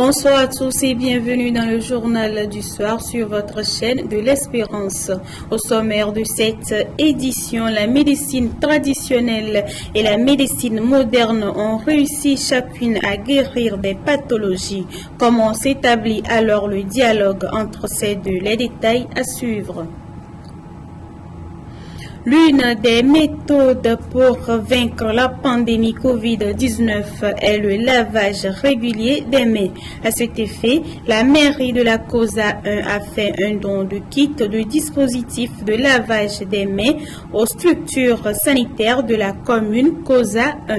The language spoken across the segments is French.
Bonsoir à tous et bienvenue dans le journal du soir sur votre chaîne de l'Espérance. Au sommaire de cette édition, la médecine traditionnelle et la médecine moderne ont réussi chacune à guérir des pathologies. Comment s'établit alors le dialogue entre ces deux? Les détails à suivre. L'une des méthodes pour vaincre la pandémie Covid-19 est le lavage régulier des mains. À cet effet, la mairie de la COSA 1 a fait un don de kit de dispositifs de lavage des mains aux structures sanitaires de la commune COSA 1.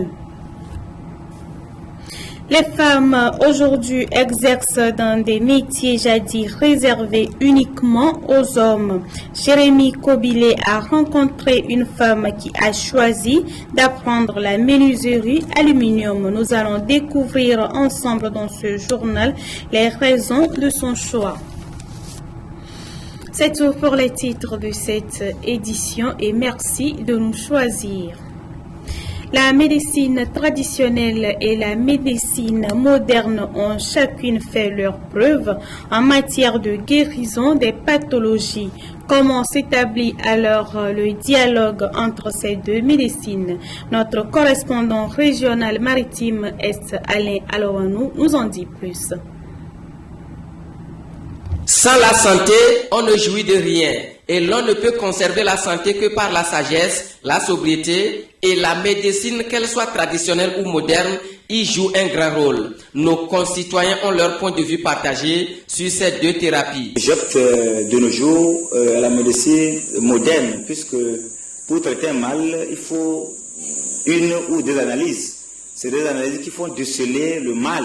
Les femmes aujourd'hui exercent dans des métiers jadis réservés uniquement aux hommes. Jérémy Kobilé a rencontré une femme qui a choisi d'apprendre la menuiserie aluminium. Nous allons découvrir ensemble dans ce journal les raisons de son choix. C'est tout pour les titres de cette édition et merci de nous choisir. La médecine traditionnelle et la médecine moderne ont chacune fait leurs preuves en matière de guérison des pathologies. Comment s'établit alors le dialogue entre ces deux médecines? Notre correspondant régional maritime Est, Alain Alowanou, nous en dit plus. Sans la santé, on ne jouit de rien et l'on ne peut conserver la santé que par la sagesse, la sobriété et la médecine, qu'elle soit traditionnelle ou moderne, y joue un grand rôle. Nos concitoyens ont leur point de vue partagé sur ces deux thérapies. J'opte de nos jours à la médecine moderne, puisque pour traiter un mal, il faut une ou deux analyses. C'est des analyses qui font déceler le mal.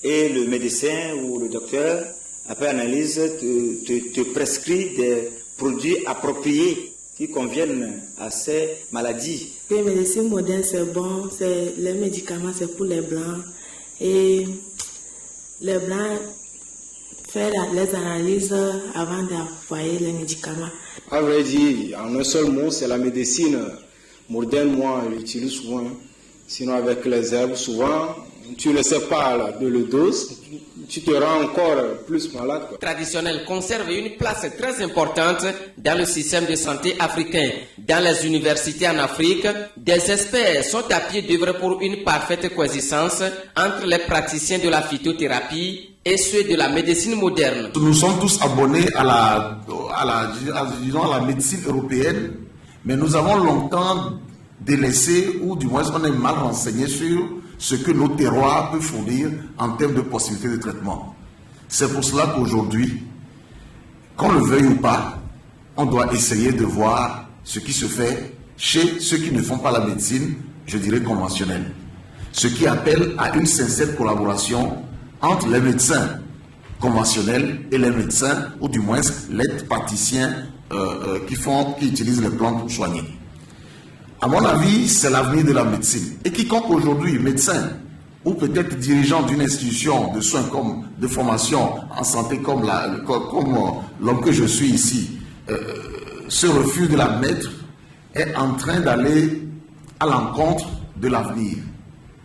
Et le médecin ou le docteur, après analyse, te prescrit des produits appropriés qui conviennent à ces maladies. La médecine moderne, c'est bon, les médicaments, c'est pour les blancs. Et les blancs font les analyses avant d'envoyer les médicaments. À vrai dire, en un seul mot, c'est la médecine moderne. Moi, je l'utilise souvent. Sinon, avec les herbes, souvent, tu ne sais pas de le dose, tu te rends encore plus malade. Traditionnel conserve une place très importante dans le système de santé africain. Dans les universités en Afrique, des experts sont à pied d'œuvre pour une parfaite coexistence entre les praticiens de la phytothérapie et ceux de la médecine moderne. Nous sommes tous abonnés à la médecine européenne, mais nous avons longtemps délaissé, ou du moins on est mal renseigné sur ce que nos terroirs peuvent fournir en termes de possibilités de traitement. C'est pour cela qu'aujourd'hui, qu'on le veuille ou pas, on doit essayer de voir ce qui se fait chez ceux qui ne font pas la médecine, je dirais conventionnelle. Ce qui appelle à une sincère collaboration entre les médecins conventionnels et les médecins, ou du moins les praticiens qui utilisent les plantes pour soigner. À mon avis, c'est l'avenir de la médecine. Et quiconque aujourd'hui, médecin ou peut-être dirigeant d'une institution de soins comme de formation en santé comme l'homme que je suis ici, se refuse de la mettre, est en train d'aller à l'encontre de l'avenir.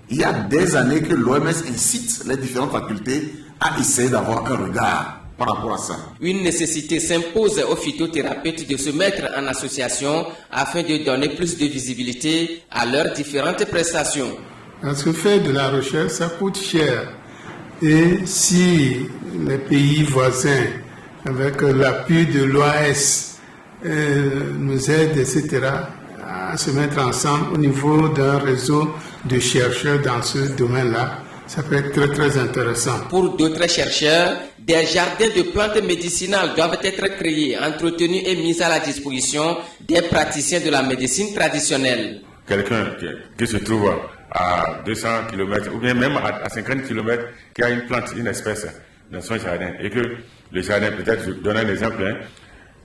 Il y a des années que l'OMS incite les différentes facultés à essayer d'avoir un regard par rapport à ça. Une nécessité s'impose aux phytothérapeutes de se mettre en association afin de donner plus de visibilité à leurs différentes prestations. Parce que faire de la recherche, ça coûte cher. Et si les pays voisins, avec l'appui de l'OAS, nous aident, etc., à se mettre ensemble au niveau d'un réseau de chercheurs dans ce domaine-là, ça peut être très, très intéressant. Pour d'autres chercheurs, des jardins de plantes médicinales doivent être créés, entretenus et mis à la disposition des praticiens de la médecine traditionnelle. Quelqu'un qui se trouve à 200 km ou bien même à 50 km qui a une plante, une espèce dans son jardin et que le jardin, peut-être, je donne un exemple,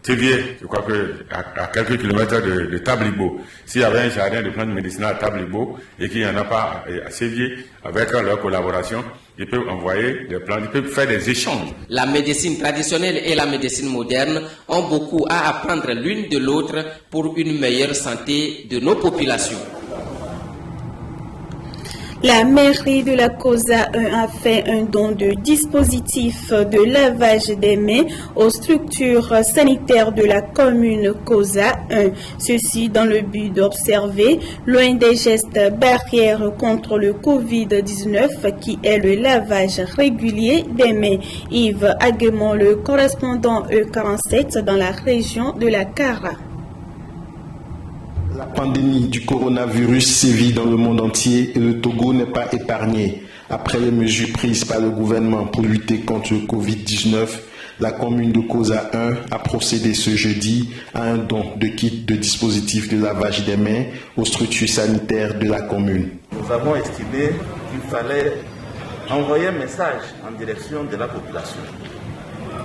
Thévier, je crois qu'à quelques kilomètres de Tablibo, s'il y avait un jardin de plantes médicinales à Tablibo et qu'il n'y en a pas à Sévier, avec leur collaboration, ils peuvent envoyer des plantes, ils peuvent faire des échanges. La médecine traditionnelle et la médecine moderne ont beaucoup à apprendre l'une de l'autre pour une meilleure santé de nos populations. La mairie de la COSA 1 a fait un don de dispositifs de lavage des mains aux structures sanitaires de la commune COSA 1. Ceci dans le but d'observer, loin des gestes barrières contre le Covid-19, qui est le lavage régulier des mains. Yves Aguemont, le correspondant E47 dans la région de la Kara. La pandémie du coronavirus sévit dans le monde entier et le Togo n'est pas épargné. Après les mesures prises par le gouvernement pour lutter contre le Covid-19, la commune de COSA 1 a procédé ce jeudi à un don de kits de dispositifs de lavage des mains aux structures sanitaires de la commune. Nous avons estimé qu'il fallait envoyer un message en direction de la population,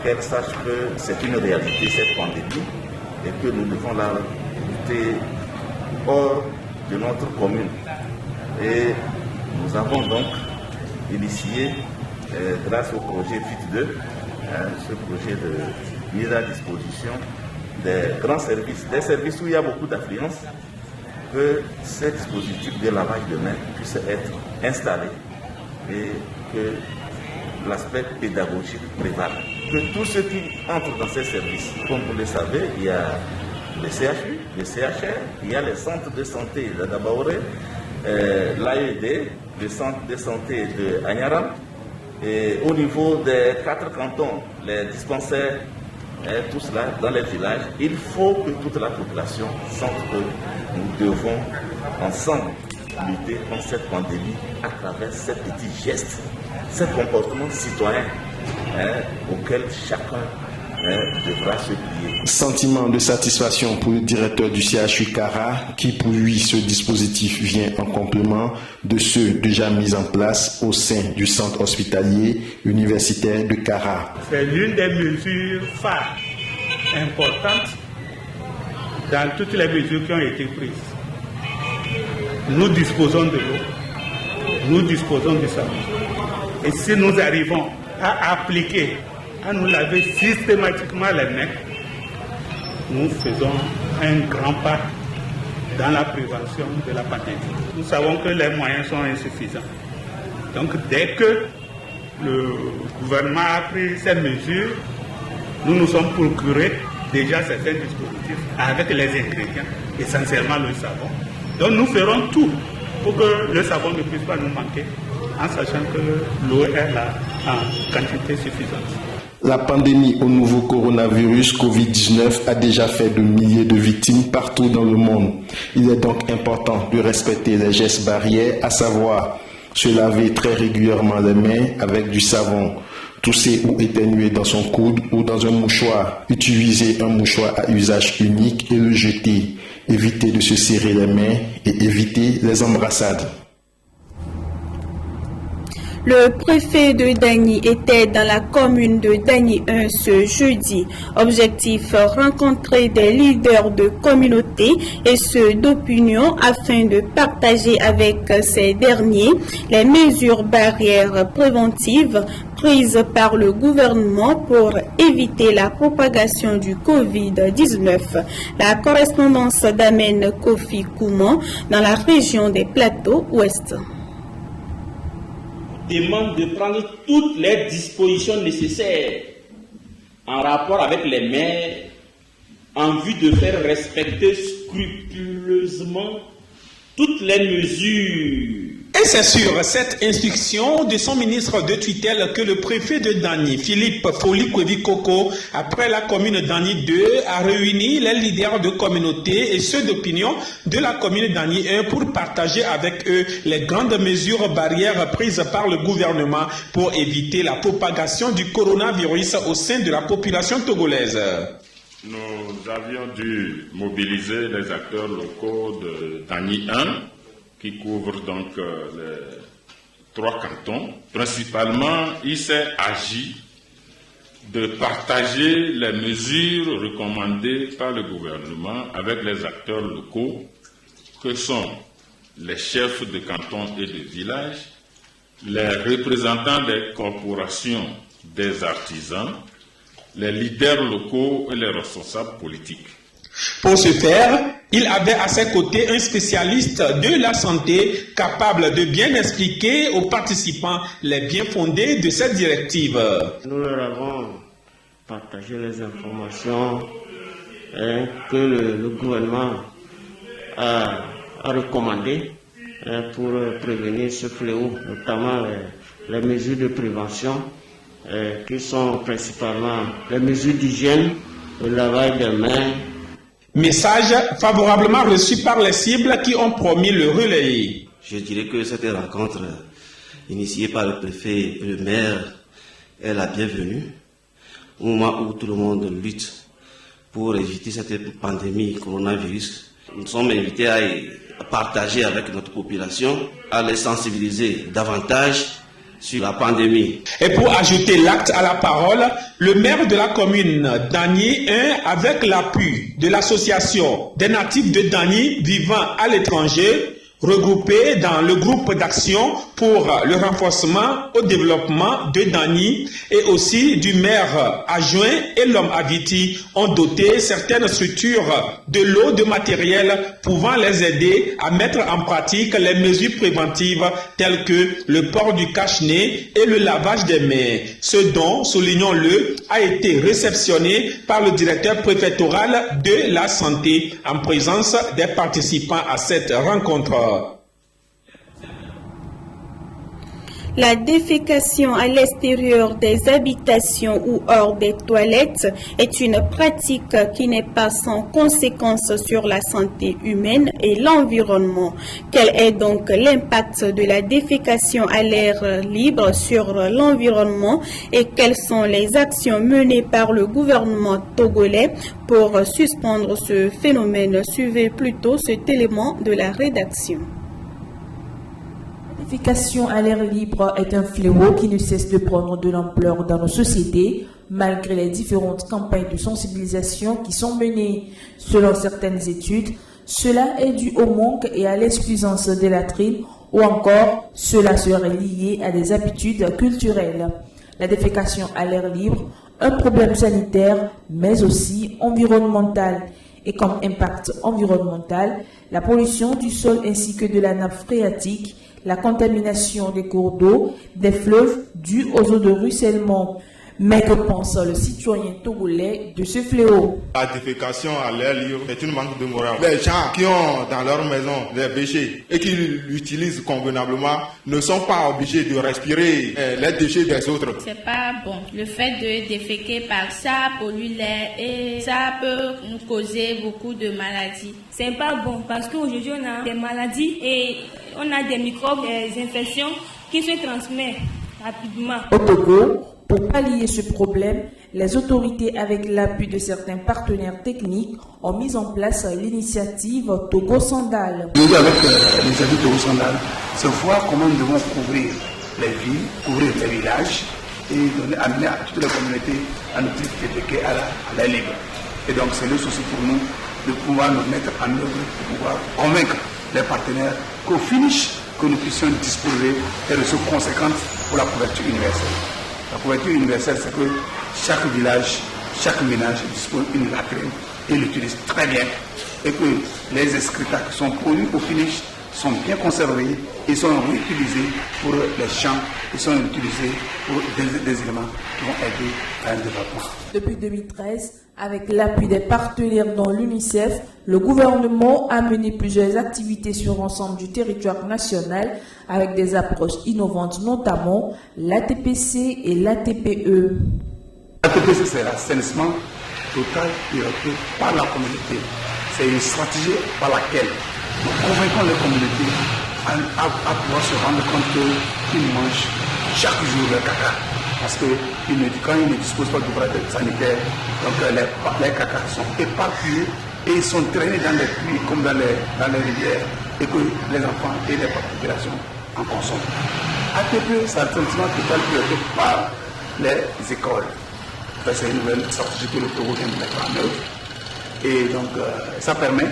qu'elle sache que c'est une réalité cette pandémie et que nous devons la lutter hors de notre commune. Et nous avons donc initié, grâce au projet FIT2, ce projet de mise à disposition des grands services, des services où il y a beaucoup d'affluence, que ces dispositifs de lavage de mains puissent être installés et que l'aspect pédagogique prévale. Que tous ceux qui entrent dans ces services, comme vous le savez, il y a le CHU, le CHR, il y a les centres de santé de Dabaoré, l'AED, le centre de santé de Agnaram, et au niveau des 4 cantons, les dispensaires, tout cela dans les villages, il faut que toute la population sente que nous devons ensemble lutter contre cette pandémie à travers ces petits gestes, ces comportements citoyens auxquels chacun devra se plier. Sentiment de satisfaction pour le directeur du CHU Kara, qui pour lui ce dispositif vient en complément de ceux déjà mis en place au sein du centre hospitalier universitaire de Kara. C'est l'une des mesures phares importantes dans toutes les mesures qui ont été prises. Nous disposons de l'eau, nous disposons du savon. Et si nous arrivons à appliquer, à nous laver systématiquement les mains, nous faisons un grand pas dans la prévention de la pandémie. Nous savons que les moyens sont insuffisants. Donc dès que le gouvernement a pris ces mesures, nous nous sommes procurés déjà certains dispositifs avec les ingrédients, essentiellement le savon. Donc nous ferons tout pour que le savon ne puisse pas nous manquer, en sachant que l'eau est là en quantité suffisante. La pandémie au nouveau coronavirus Covid-19 a déjà fait de milliers de victimes partout dans le monde. Il est donc important de respecter les gestes barrières, à savoir se laver très régulièrement les mains avec du savon, tousser ou éternuer dans son coude ou dans un mouchoir, utiliser un mouchoir à usage unique et le jeter, éviter de se serrer les mains et éviter les embrassades. Le préfet de Dagny était dans la commune de Dagny 1 ce jeudi. Objectif, rencontrer des leaders de communauté et ceux d'opinion afin de partager avec ces derniers les mesures barrières préventives prises par le gouvernement pour éviter la propagation du Covid-19. La correspondance d'Amen Kofi Kouman dans la région des Plateaux Ouest. Demande de prendre toutes les dispositions nécessaires en rapport avec les maires en vue de faire respecter scrupuleusement toutes les mesures. Et c'est sur cette instruction de son ministre de tutelle que le préfet de Dagny, Philippe Foli-Kwevi-Koko, après la commune Dagny 2, a réuni les leaders de communauté et ceux d'opinion de la commune Dagny 1 pour partager avec eux les grandes mesures barrières prises par le gouvernement pour éviter la propagation du coronavirus au sein de la population togolaise. Nous avions dû mobiliser les acteurs locaux de Dagny 1 qui couvre donc les 3 cantons. Principalement, il s'est agi de partager les mesures recommandées par le gouvernement avec les acteurs locaux que sont les chefs de canton et de village, les représentants des corporations des artisans, les leaders locaux et les responsables politiques. Pour ce faire, il avait à ses côtés un spécialiste de la santé capable de bien expliquer aux participants les biens fondés de cette directive. Nous leur avons partagé les informations que le gouvernement a recommandées pour prévenir ce fléau, notamment les mesures de prévention qui sont principalement les mesures d'hygiène, le lavage des mains. Message favorablement reçu par les cibles qui ont promis le relayer. Je dirais que cette rencontre initiée par le préfet et le maire est la bienvenue au moment où tout le monde lutte pour éviter cette pandémie coronavirus. Nous sommes invités à partager avec notre population, à les sensibiliser davantage sur la pandémie. Et pour ajouter l'acte à la parole, le maire de la commune d'Agny 1, avec l'appui de l'association des natifs de Dagny vivant à l'étranger, regroupés dans le groupe d'action pour le renforcement au développement de Dagny et aussi du maire adjoint et l'homme Aviti ont doté certaines structures de l'eau de matériel pouvant les aider à mettre en pratique les mesures préventives telles que le port du cache-nez et le lavage des mains. Ce dont, soulignons-le, a été réceptionné par le directeur préfectoral de la santé en présence des participants à cette rencontre. La défécation à l'extérieur des habitations ou hors des toilettes est une pratique qui n'est pas sans conséquences sur la santé humaine et l'environnement. Quel est donc l'impact de la défécation à l'air libre sur l'environnement et quelles sont les actions menées par le gouvernement togolais pour suspendre ce phénomène? Suivez plutôt cet élément de la rédaction. La défécation à l'air libre est un fléau qui ne cesse de prendre de l'ampleur dans nos sociétés, malgré les différentes campagnes de sensibilisation qui sont menées. Selon certaines études, cela est dû au manque et à l'insuffisance des latrines, ou encore cela serait lié à des habitudes culturelles. La défécation à l'air libre, un problème sanitaire, mais aussi environnemental. Et comme impact environnemental, la pollution du sol ainsi que de la nappe phréatique, la contamination des cours d'eau, des fleuves dus aux eaux de ruissellement. Mais que pense le citoyen togolais de ce fléau? La défécation à l'air libre est une manque de morale. Les gens qui ont dans leur maison des déchets et qui l'utilisent convenablement ne sont pas obligés de respirer les déchets des autres. C'est pas bon. Le fait de déféquer par ça pollue l'air et ça peut nous causer beaucoup de maladies. C'est pas bon parce qu'aujourd'hui on a des maladies et on a des microbes, des infections qui se transmettent rapidement. Au Togo, pour pallier ce problème, les autorités, avec l'appui de certains partenaires techniques, ont mis en place l'initiative Togo Sandal. Nous, avec les amis Togo Sandal, c'est voir comment nous devons couvrir les villes, couvrir les villages et amener à toutes les communautés à nous déféquer à l'air libre. Et donc, c'est le souci pour nous de pouvoir nous mettre en œuvre, de pouvoir convaincre les partenaires qu'au finish, que nous puissions disposer des ressources conséquentes pour la couverture universelle. La couverture universelle, c'est que chaque village, chaque ménage dispose d'une latrine et l'utilise très bien. Et que les excrétas qui sont produits au finish sont bien conservés et sont réutilisés pour les champs, et sont utilisés pour des éléments qui vont aider à un développement. Depuis 2013, avec l'appui des partenaires dont l'UNICEF, le gouvernement a mené plusieurs activités sur l'ensemble du territoire national avec des approches innovantes, notamment l'ATPC et l'ATPE. L'ATPC, c'est l'assainissement total piloté par la communauté. C'est une stratégie par laquelle nous convainquons les communautés à pouvoir se rendre compte qu'ils mangent chaque jour le caca. Parce que quand ils ne disposent pas d'ouvrage sanitaire, donc les cacas sont éparpillés et ils sont traînés dans les puits comme dans les rivières et que les enfants et les populations en consomment. ATP, c'est un traitement total piloté par les écoles. C'est une nouvelle stratégie que le Togo vient de mettre en œuvre. Et donc, ça permet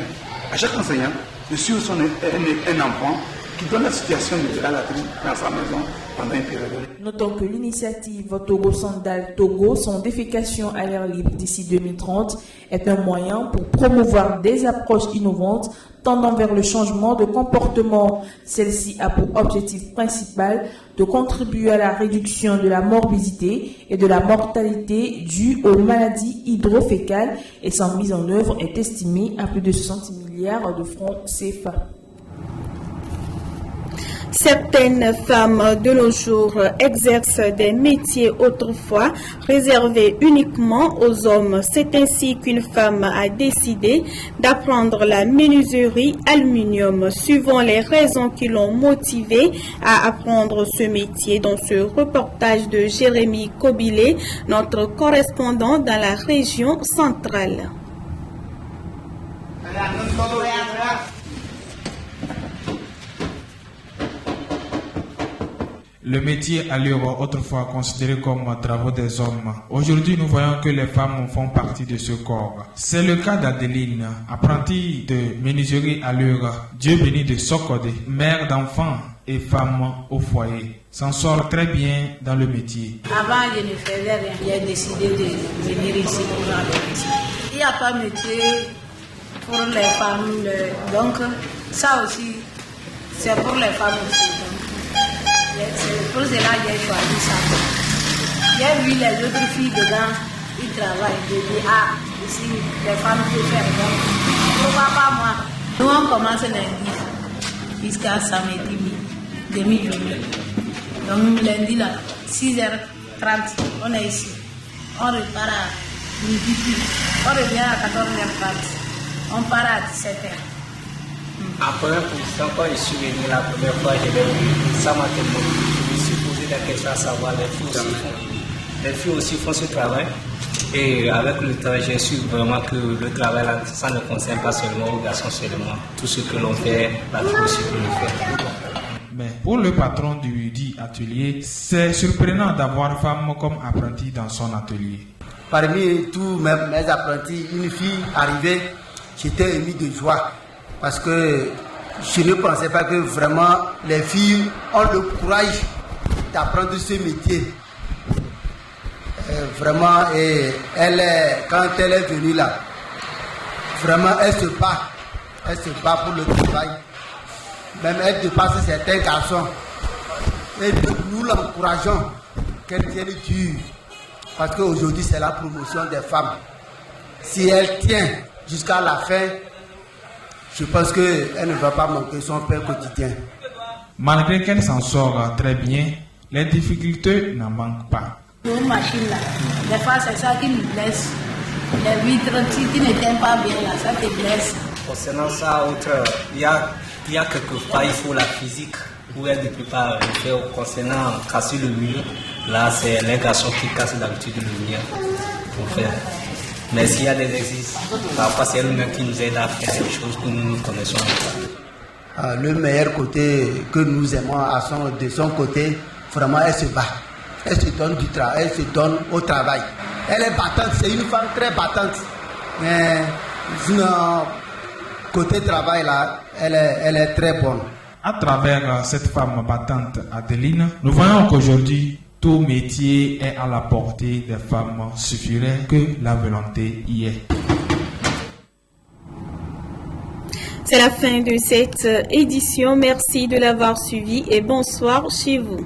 à chaque enseignant de suivre un enfant qui donne la situation de la latrine dans sa maison pendant une période. Notons que l'initiative Togo Sandal Togo, son défécation à l'air libre d'ici 2030, est un moyen pour promouvoir des approches innovantes tendant vers le changement de comportement. Celle-ci a pour objectif principal de contribuer à la réduction de la morbidité et de la mortalité due aux maladies hydrofécales et sa mise en œuvre est estimée à plus de 60 milliards de francs CFA. Certaines femmes de nos jours exercent des métiers autrefois réservés uniquement aux hommes. C'est ainsi qu'une femme a décidé d'apprendre la menuiserie aluminium. Suivant les raisons qui l'ont motivée à apprendre ce métier, dans ce reportage de Jérémy Kobilé, notre correspondant dans la région centrale. Le métier allure autrefois considéré comme travaux des hommes. Aujourd'hui, nous voyons que les femmes font partie de ce corps. C'est le cas d'Adeline, apprentie de menuiserie allure, Dieu béni de Sokode, mère d'enfants et femme au foyer. S'en sort très bien dans le métier. Avant, je ne faisais rien. J'ai décidé de venir ici pour faire le métier. Il n'y a pas de métier pour les femmes. Donc, ça aussi, c'est pour les femmes aussi. C'est pour cela que j'ai choisi ça. J'ai vu les autres filles dedans, ils travaillent. J'ai dit, ici, les femmes peuvent faire. Donc, pourquoi pas moi? Nous, on commence lundi jusqu'à samedi, demi-journée. Donc, lundi, là, 6h30, on est ici. On repart à midi, on revient à 14h30. On part à 17h. En première position, quand je suis venu la première fois, je l'ai vu, ça m'a tellement plu. Je me suis posé la question à savoir, les filles aussi font ce travail. Et avec le temps, j'ai su vraiment que le travail, là, ça ne concerne pas seulement aux garçons seulement. Tout ce que l'on fait, la fille aussi peut le faire. Mais pour le patron du dit atelier, c'est surprenant d'avoir femme comme apprentie dans son atelier. Parmi tous mes apprentis, une fille arrivée, j'étais ému de joie. Parce que je ne pensais pas que vraiment les filles ont le courage d'apprendre ce métier. Vraiment, et quand elle est venue là, vraiment elle se bat pour le travail. Même elle dépasse certains garçons. Et nous l'encourageons qu'elle tienne dur. Parce qu'aujourd'hui c'est la promotion des femmes. Si elle tient jusqu'à la fin, je pense qu'elle ne va pas manquer son pain quotidien. Malgré qu'elle s'en sort très bien, les difficultés n'en manquent pas. Nos machines là, des fois c'est ça qui nous blesse. Les vitres, si tu ne tiens pas bien là, ça te blesse. Concernant ça, il y a quelquefois, il faut la physique où elle ne peut pas le faire. Concernant casser le mur, là c'est les garçons qui cassent d'habitude le mur pour faire. Mais s'il y a des exercices, parfois c'est elle-même qui nous aide à faire des choses que nous ne connaissons pas. Le meilleur côté que nous aimons de son côté, vraiment elle se bat. Elle se donne du travail, elle se donne au travail. Elle est battante, c'est une femme très battante. Mais côté travail là, elle est très bonne. À travers cette femme battante Adeline, nous voyons qu'aujourd'hui, tout métier est à la portée des femmes, suffirait que la volonté y est. C'est la fin de cette édition. Merci de l'avoir suivi et bonsoir chez vous.